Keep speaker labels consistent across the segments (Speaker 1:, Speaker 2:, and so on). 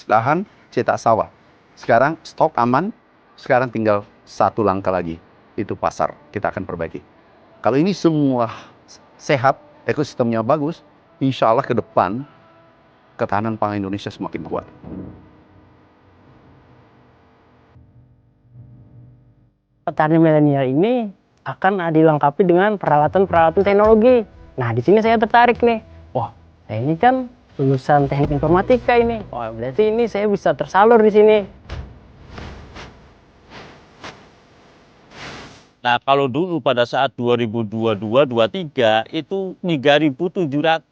Speaker 1: lahan, cetak sawah. Sekarang stok aman, sekarang tinggal satu langkah lagi, itu pasar. Kita akan perbaiki. Kalau ini semua sehat, ekosistemnya bagus, insya Allah ke depan ketahanan pangan Indonesia semakin kuat.
Speaker 2: Petani milenial ini akan dilengkapi dengan peralatan-peralatan teknologi. Nah, di sini saya tertarik nih. Wah, saya ini kan lulusan teknik informatika ini. Wah, berarti ini saya bisa tersalur di sini.
Speaker 3: Nah, kalau dulu pada saat 2022-23 itu 3.700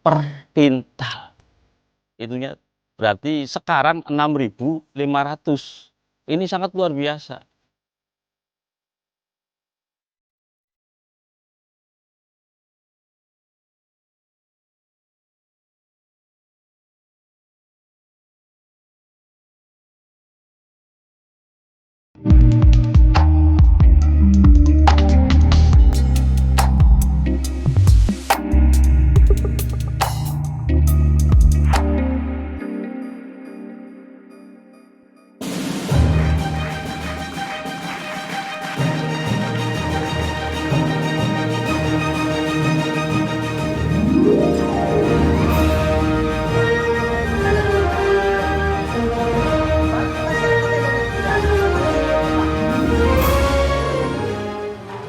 Speaker 3: per kintal. Itunya berarti sekarang 6.500. Ini sangat luar biasa.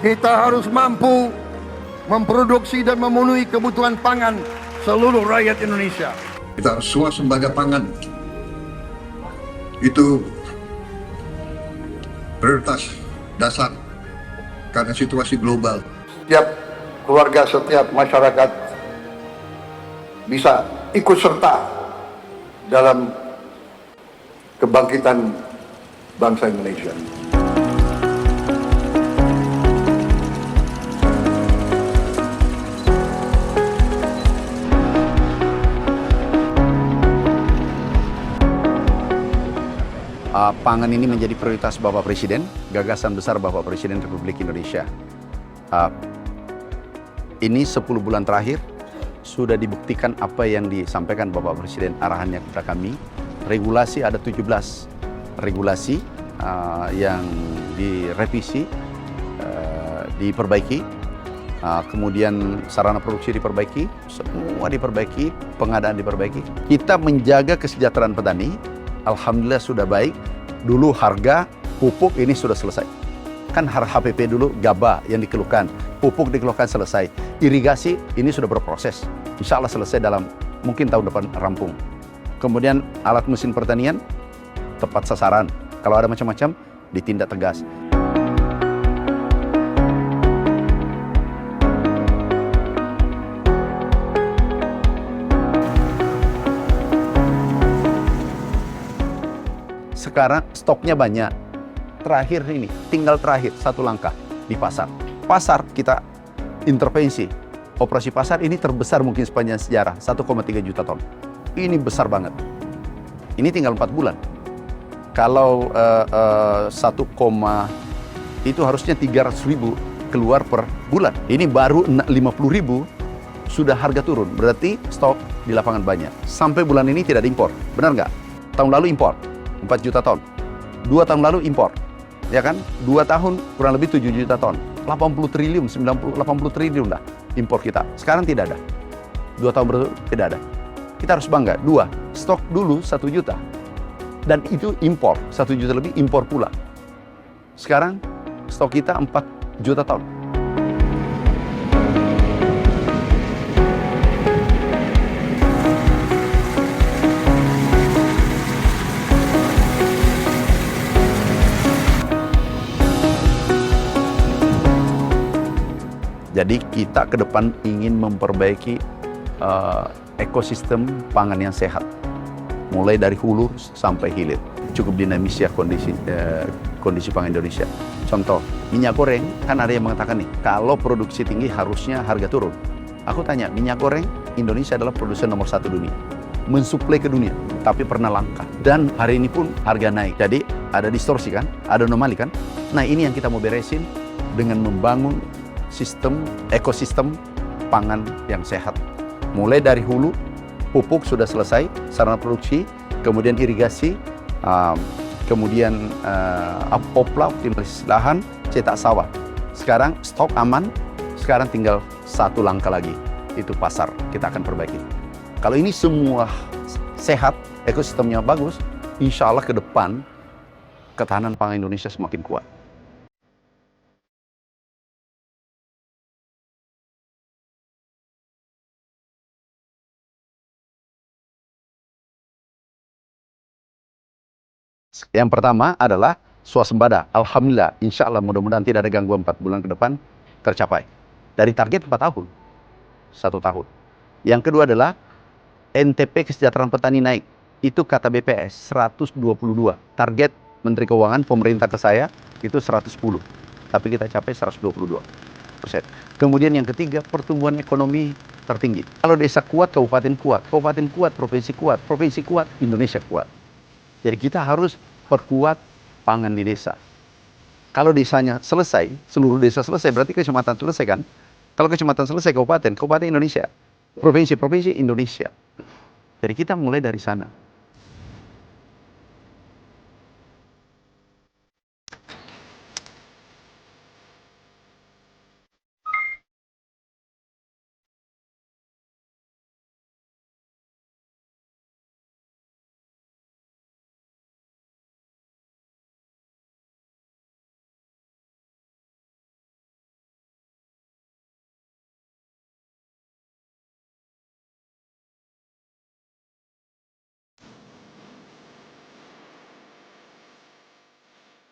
Speaker 4: Kita harus mampu memproduksi dan memenuhi kebutuhan pangan seluruh rakyat Indonesia.
Speaker 5: Kita swasembada pangan itu prioritas dasar karena situasi global.
Speaker 4: Setiap keluarga, setiap masyarakat bisa ikut serta dalam kebangkitan bangsa Indonesia.
Speaker 1: Pangan ini menjadi prioritas Bapak Presiden, gagasan besar Bapak Presiden Republik Indonesia. Ini 10 bulan terakhir sudah dibuktikan apa yang disampaikan Bapak Presiden arahannya kepada kami. Regulasi ada 17 regulasi yang direvisi, diperbaiki. Kemudian sarana produksi diperbaiki, semua diperbaiki, pengadaan diperbaiki. Kita menjaga kesejahteraan petani. Alhamdulillah sudah baik. Dulu harga pupuk ini sudah selesai. Kan HPP dulu gabah yang dikeluhkan, pupuk dikeluhkan selesai. Irigasi ini sudah berproses. Insya Allah selesai dalam mungkin tahun depan rampung. Kemudian alat mesin pertanian tepat sasaran. Kalau ada macam-macam ditindak tegas. Sekarang stoknya banyak. Terakhir ini, tinggal terakhir satu langkah di pasar. Pasar kita intervensi. Operasi pasar ini terbesar mungkin sepanjang sejarah, 1,3 juta ton. Ini besar banget. Ini tinggal 4 bulan. Kalau 1, itu harusnya 300.000 keluar per bulan. Ini baru 50.000 sudah harga turun. Berarti stok di lapangan banyak. Sampai bulan ini tidak diimpor. Benar nggak? Tahun lalu impor 4 juta ton. 2 tahun lalu impor. Ya kan? 2 tahun kurang lebih 7 juta ton. 80 triliun, 80 triliun lah impor kita. Sekarang tidak ada. 2 tahun berturut tidak ada. Kita harus bangga. 2, stok dulu 1 juta. Dan itu impor, 1 juta lebih impor pula. Sekarang stok kita 4 juta ton. Jadi kita ke depan ingin memperbaiki ekosistem pangan yang sehat. Mulai dari hulu sampai hilir. Cukup dinamis ya kondisi pangan Indonesia. Contoh, minyak goreng, kan ada yang mengatakan nih, kalau produksi tinggi harusnya harga turun. Aku tanya, minyak goreng, Indonesia adalah produsen nomor 1 dunia. Mensuplai ke dunia, tapi pernah langka. Dan hari ini pun harga naik. Jadi ada distorsi kan, ada anomali kan. Nah ini yang kita mau beresin dengan membangun ekosistem pangan yang sehat. Mulai dari hulu pupuk sudah selesai, sarana produksi, kemudian irigasi, kemudian opla, optimalisasi lahan, cetak sawah. Sekarang stok aman, sekarang tinggal satu langkah lagi, itu pasar kita akan perbaiki. Kalau ini semua sehat, ekosistemnya bagus, insya Allah ke depan ketahanan pangan Indonesia semakin kuat. Yang pertama adalah swasembada. Alhamdulillah, insya Allah mudah-mudahan tidak ada gangguan 4 bulan ke depan tercapai. Dari target 4 tahun, 1 tahun. Yang kedua adalah NTP kesejahteraan petani naik. Itu kata BPS 122. Target Menteri Keuangan pemerintah ke saya itu 110. Tapi kita capai 122%. Kemudian yang ketiga, pertumbuhan ekonomi tertinggi. Kalau desa kuat, kabupaten kuat, provinsi kuat, Indonesia kuat. Jadi kita harus perkuat pangan di desa. Kalau desanya selesai, seluruh desa selesai, berarti kecamatan selesai kan? Kalau kecamatan selesai, kabupaten Indonesia. Provinsi Indonesia. Jadi kita mulai dari sana.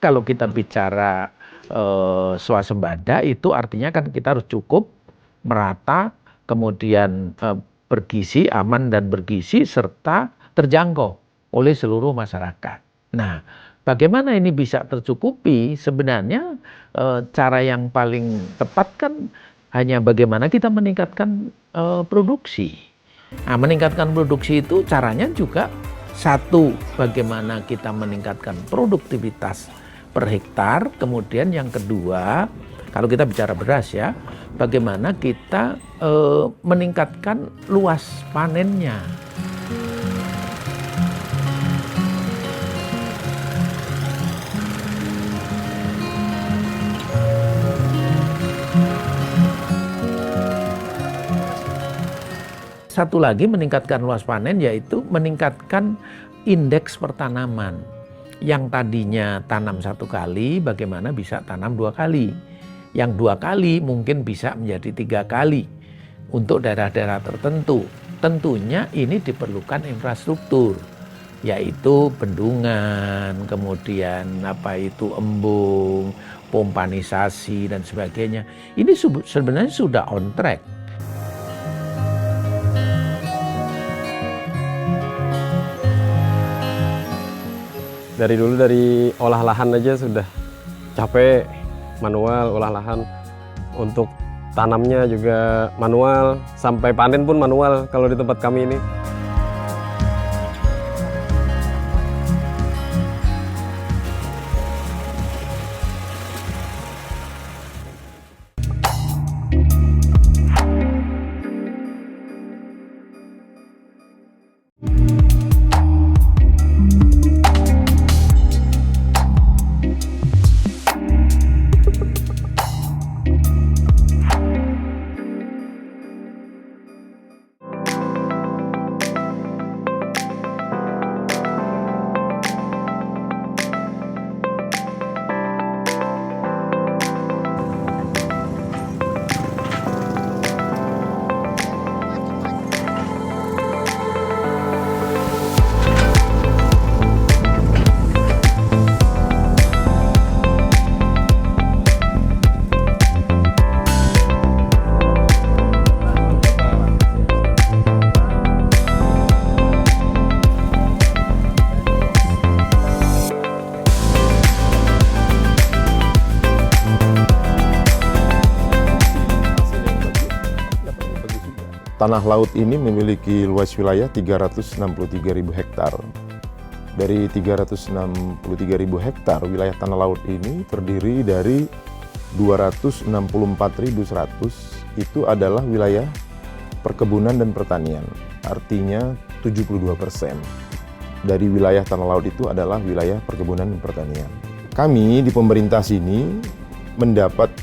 Speaker 6: Kalau kita bicara swasembada itu artinya kan kita harus cukup, merata, kemudian bergizi, aman dan bergizi, serta terjangkau oleh seluruh masyarakat. Nah, bagaimana ini bisa tercukupi? Sebenarnya cara yang paling tepat kan hanya bagaimana kita meningkatkan produksi. Nah, meningkatkan produksi itu caranya juga satu, bagaimana kita meningkatkan produktivitas per hektar. Kemudian yang kedua, kalau kita bicara beras ya, bagaimana kita meningkatkan luas panennya. Satu lagi meningkatkan luas panen yaitu meningkatkan indeks pertanaman. Yang tadinya tanam 1 kali, bagaimana bisa tanam 2 kali. Yang 2 kali mungkin bisa menjadi 3 kali untuk daerah-daerah tertentu. Tentunya ini diperlukan infrastruktur, yaitu bendungan, kemudian embung, pompanisasi dan sebagainya. Ini sebenarnya sudah on track.
Speaker 7: Dari dulu dari olah lahan aja sudah capek, manual olah lahan, untuk tanamnya juga manual, sampai panen pun manual kalau di tempat kami ini.
Speaker 8: Tanah laut ini memiliki luas wilayah 363.000 hektar. Dari 363.000 hektar, wilayah tanah laut ini terdiri dari 264.100 itu adalah wilayah perkebunan dan pertanian. artinya 72% dari wilayah tanah laut itu adalah wilayah perkebunan dan pertanian. Kami di pemerintah sini mendapat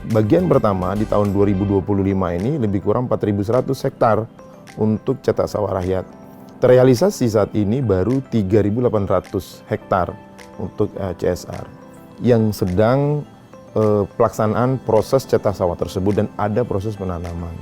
Speaker 8: bagian pertama di tahun 2025 ini lebih kurang 4.100 hektar untuk cetak sawah rakyat. Terrealisasi saat ini baru 3.800 hektar untuk CSR yang sedang pelaksanaan proses cetak sawah tersebut dan ada proses penanaman.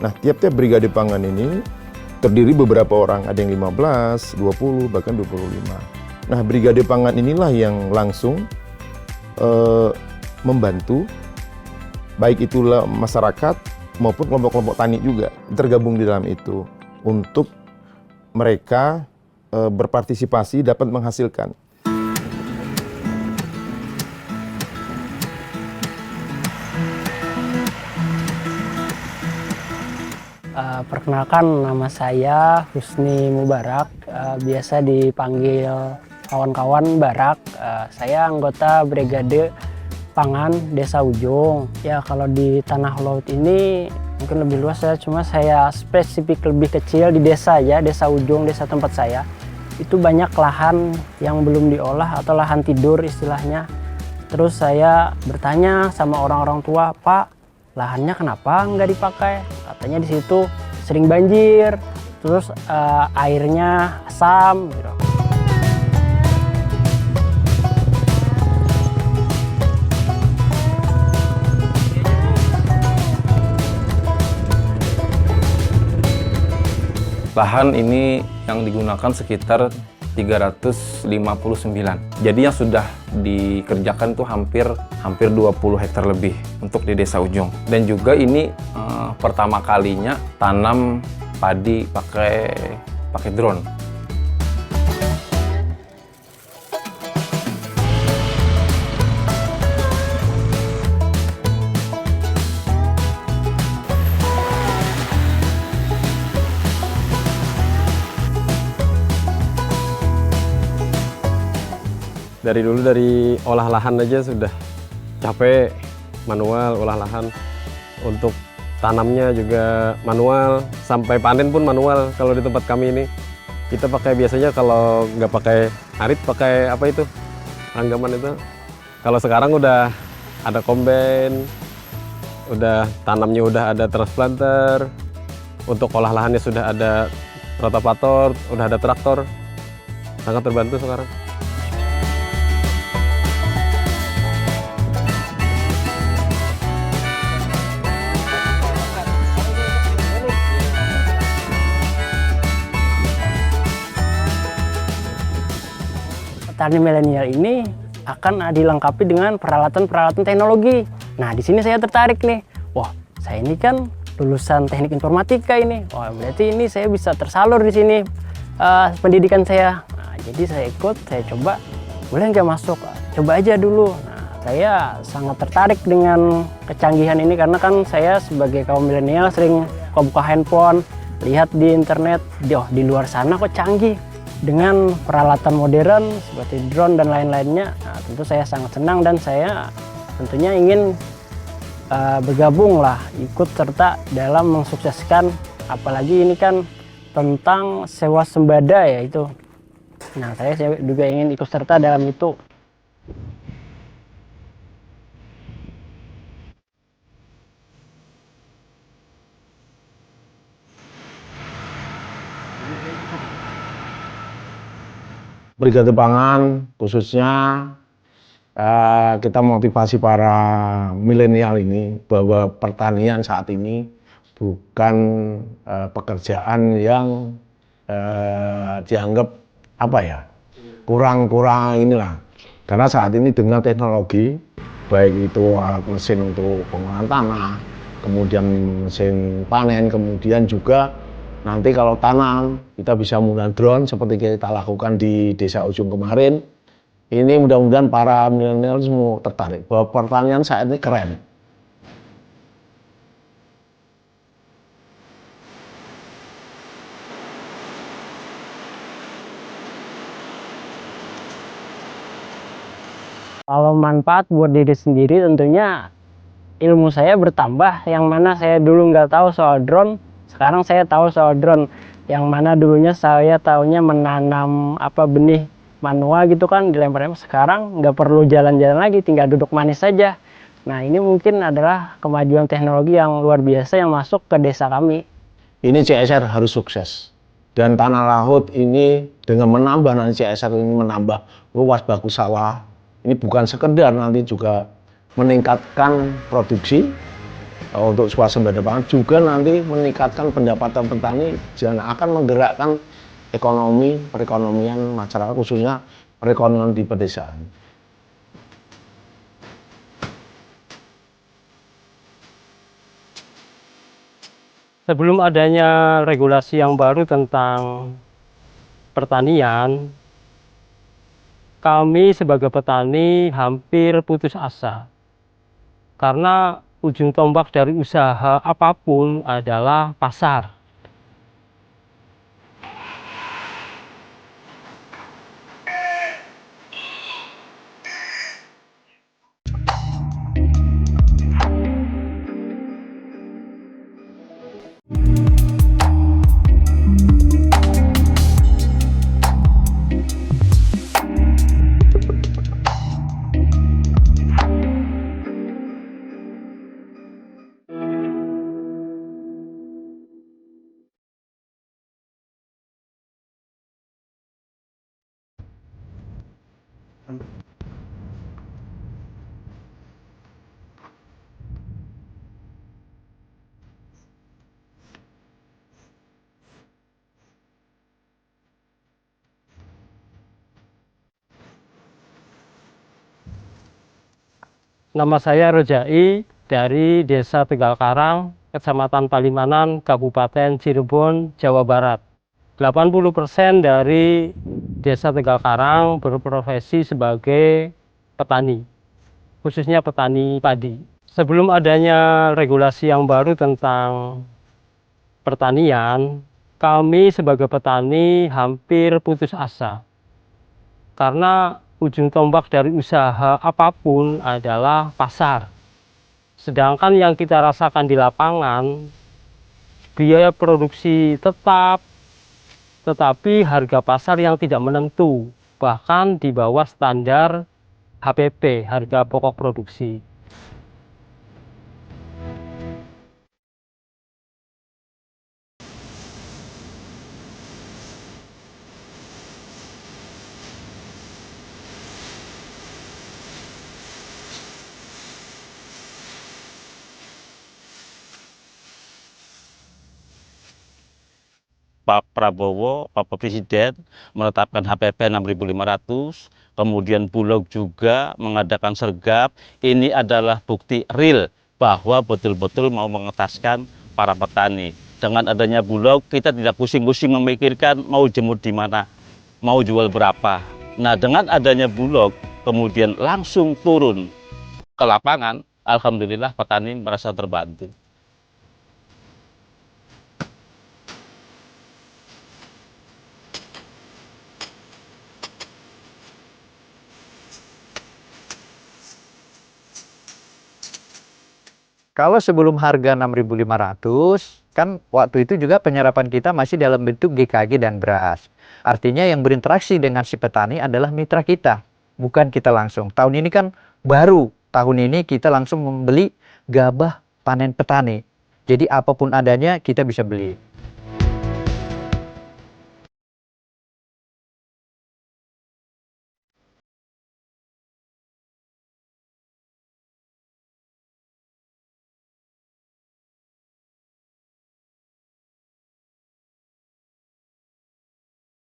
Speaker 8: Nah, tiap-tiap brigade pangan ini terdiri beberapa orang, ada yang 15, 20, bahkan 25. Nah, brigade pangan inilah yang langsung membantu, baik itulah masyarakat maupun kelompok-kelompok tani juga tergabung di dalam itu untuk mereka berpartisipasi dapat menghasilkan.
Speaker 2: Perkenalkan, nama saya Husni Mubarak, biasa dipanggil kawan-kawan Barak. Saya anggota Brigade Pangan Desa Ujung. Ya, kalau di tanah laut ini mungkin lebih luas ya, cuma saya spesifik lebih kecil di desa ya, Desa Ujung, desa tempat saya. Itu banyak lahan yang belum diolah atau lahan tidur istilahnya. Terus saya bertanya sama orang-orang tua, "Pak, lahannya kenapa nggak dipakai?" Katanya di situ sering banjir, terus airnya asam gitu.
Speaker 9: Lahan ini yang digunakan sekitar 359. Jadi yang sudah dikerjakan itu hampir 20 hektar lebih untuk di Desa Ujung. Dan juga ini pertama kalinya tanam padi pakai drone.
Speaker 7: Dari dulu dari olah lahan aja sudah capek, manual olah lahan. Untuk tanamnya juga manual, sampai panen pun manual. Kalau di tempat kami ini kita pakai biasanya kalau nggak pakai arit pakai apa itu ranggaman itu. Kalau sekarang udah ada combine, udah tanamnya udah ada transplanter, untuk olah lahannya sudah ada rotavator, udah ada traktor. Sangat terbantu sekarang.
Speaker 2: Petani milenial ini akan dilengkapi dengan peralatan-peralatan teknologi. Nah, di sini saya tertarik nih. Wah, saya ini kan lulusan teknik informatika ini. Wah, berarti ini saya bisa tersalur di sini pendidikan saya. Nah, jadi saya ikut, saya coba, boleh nggak masuk? Coba aja dulu. Nah, saya sangat tertarik dengan kecanggihan ini karena kan saya sebagai kaum milenial sering buka handphone, lihat di internet, di luar sana kok canggih. Dengan peralatan modern seperti drone dan lain-lainnya, nah, tentu saya sangat senang dan saya tentunya ingin bergabung lah, ikut serta dalam mensukseskan, apalagi ini kan tentang sewa sembada ya itu. Nah, saya juga ingin ikut serta dalam itu.
Speaker 6: Brigade Pangan khususnya kita motivasi para milenial ini bahwa pertanian saat ini bukan pekerjaan yang dianggap apa ya kurang inilah
Speaker 10: Karena saat ini dengan teknologi, baik itu mesin untuk pengolahan tanah, kemudian mesin panen, kemudian juga nanti kalau tanam, kita bisa menggunakan drone seperti kita lakukan di Desa Ujung kemarin. Ini mudah-mudahan para milenial semua tertarik bahwa pertanian saat ini keren.
Speaker 2: Kalau manfaat buat diri sendiri tentunya ilmu saya bertambah, yang mana saya dulu nggak tahu soal drone, sekarang saya tahu soal drone. Yang mana dulunya saya tahunya menanam benih manual gitu kan, dilempar-lempar. Sekarang nggak perlu jalan-jalan lagi, tinggal duduk manis saja. Nah ini mungkin adalah kemajuan teknologi yang luar biasa yang masuk ke desa kami.
Speaker 10: Ini CSR harus sukses. Dan tanah laut ini dengan menambah nanti CSR ini menambah luas baku sawah. Ini bukan sekedar nanti juga meningkatkan produksi untuk swasembada pangan, juga nanti meningkatkan pendapatan petani dan akan menggerakkan perekonomian masyarakat, khususnya perekonomian di pedesaan.
Speaker 7: Sebelum adanya regulasi yang baru tentang pertanian, kami sebagai petani hampir putus asa. Karena ujung tombak dari usaha apapun adalah pasar. Nama saya Rojai dari Desa Tegal Karang, Kecamatan Palimanan, Kabupaten Cirebon, Jawa Barat. 80% dari Desa Tegal Karang berprofesi sebagai petani, khususnya petani padi. Sebelum adanya regulasi yang baru tentang pertanian, kami sebagai petani hampir putus asa. Karena ujung tombak dari usaha apapun adalah pasar. Sedangkan yang kita rasakan di lapangan, biaya produksi tetap, tetapi harga pasar yang tidak menentu, bahkan di bawah standar HPP, harga pokok produksi.
Speaker 3: Pak Prabowo, Bapak Presiden menetapkan HPP 6.500, kemudian Bulog juga mengadakan sergap. Ini adalah bukti real bahwa betul-betul mau mengetaskan para petani. Dengan adanya Bulog, kita tidak pusing-pusing memikirkan mau jemur di mana, mau jual berapa. Nah, dengan adanya Bulog, kemudian langsung turun ke lapangan, alhamdulillah petani merasa terbantu.
Speaker 11: Kalau sebelum harga 6.500, kan waktu itu juga penyerapan kita masih dalam bentuk GKG dan beras. Artinya yang berinteraksi dengan si petani adalah mitra kita, bukan kita langsung. Tahun ini kan baru, tahun ini kita langsung membeli gabah panen petani. Jadi apapun adanya kita bisa beli.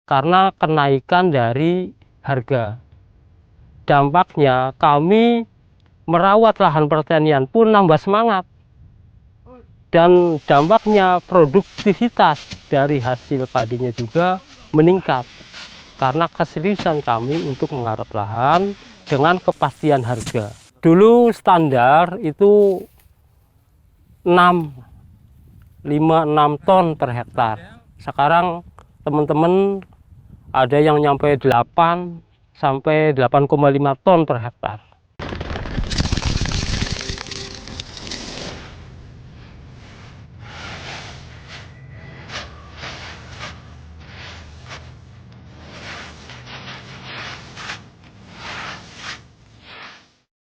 Speaker 7: Karena kenaikan dari harga.
Speaker 2: dampaknya kami merawat lahan pertanian pun nambah semangat. Dan dampaknya produktivitas dari hasil padinya juga meningkat. Karena keseriusan kami untuk menggarap lahan dengan kepastian harga. Dulu standar itu 5-6 ton per hektar. Sekarang teman-teman ada yang nyampe 8 sampai 8,5 ton per hektar.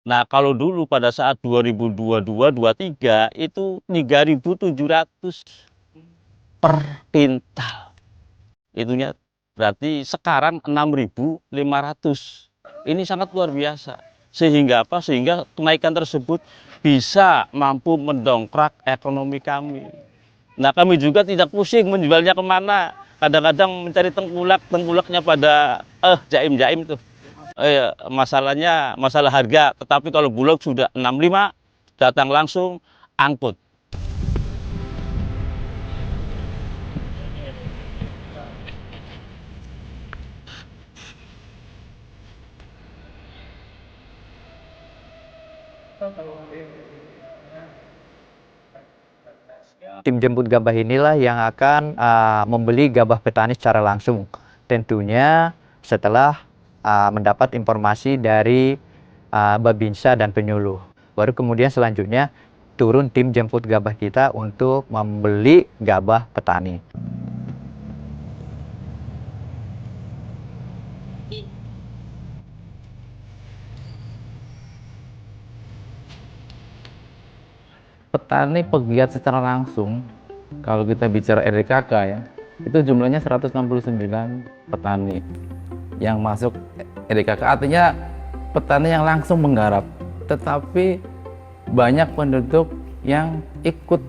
Speaker 3: Nah, kalau dulu pada saat 2022-23 itu 3.700 per pintal. Itunya berarti sekarang 6.500. Ini sangat luar biasa. Sehingga apa? Sehingga kenaikan tersebut bisa mampu mendongkrak ekonomi kami. Nah, kami juga tidak pusing menjualnya kemana. Kadang-kadang mencari tengkulaknya pada jaim-jaim tuh. Masalahnya masalah harga, tetapi kalau Bulog sudah 65 datang langsung angkut.
Speaker 11: Tim jemput gabah inilah yang akan membeli gabah petani secara langsung. Tentunya setelah mendapat informasi dari Babinsa dan penyuluh. Baru kemudian selanjutnya turun tim jemput gabah kita untuk membeli gabah petani.
Speaker 9: Petani pegiat secara langsung, kalau kita bicara RDKK ya, itu jumlahnya 169 petani yang masuk RDKK. Artinya petani yang langsung menggarap, tetapi banyak penduduk yang ikut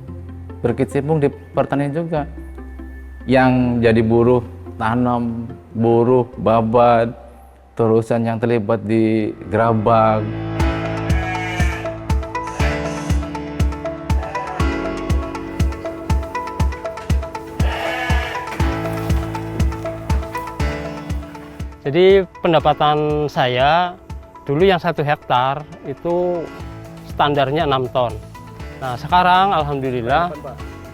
Speaker 9: berkecimpung di pertanian juga, yang jadi buruh tanam, buruh babat, terusan yang terlibat di gerabak.
Speaker 2: Jadi pendapatan saya dulu yang 1 hektar itu standarnya 6 ton. Nah sekarang alhamdulillah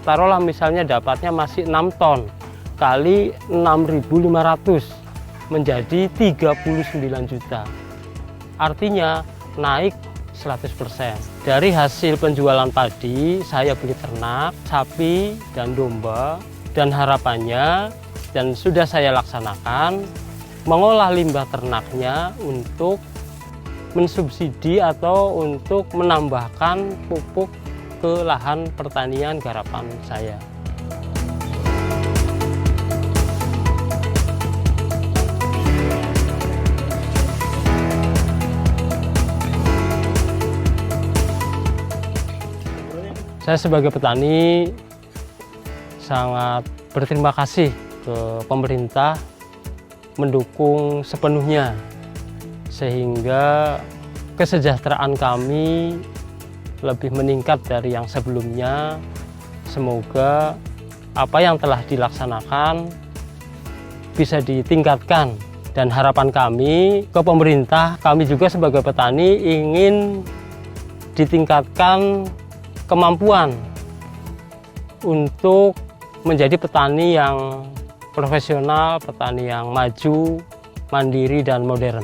Speaker 2: taruhlah misalnya dapatnya masih 6 ton kali 6.500 menjadi 39 juta. Artinya naik 100%. Dari hasil penjualan padi saya beli ternak, sapi dan domba, dan harapannya dan sudah saya laksanakan mengolah limbah ternaknya untuk mensubsidi atau untuk menambahkan pupuk ke lahan pertanian garapan saya. Saya sebagai petani sangat berterima kasih ke pemerintah mendukung sepenuhnya sehingga kesejahteraan kami lebih meningkat dari yang sebelumnya. Semoga apa yang telah dilaksanakan bisa ditingkatkan, dan harapan kami ke pemerintah, kami juga sebagai petani ingin ditingkatkan kemampuan untuk menjadi petani yang profesional, petani yang maju, mandiri, dan modern.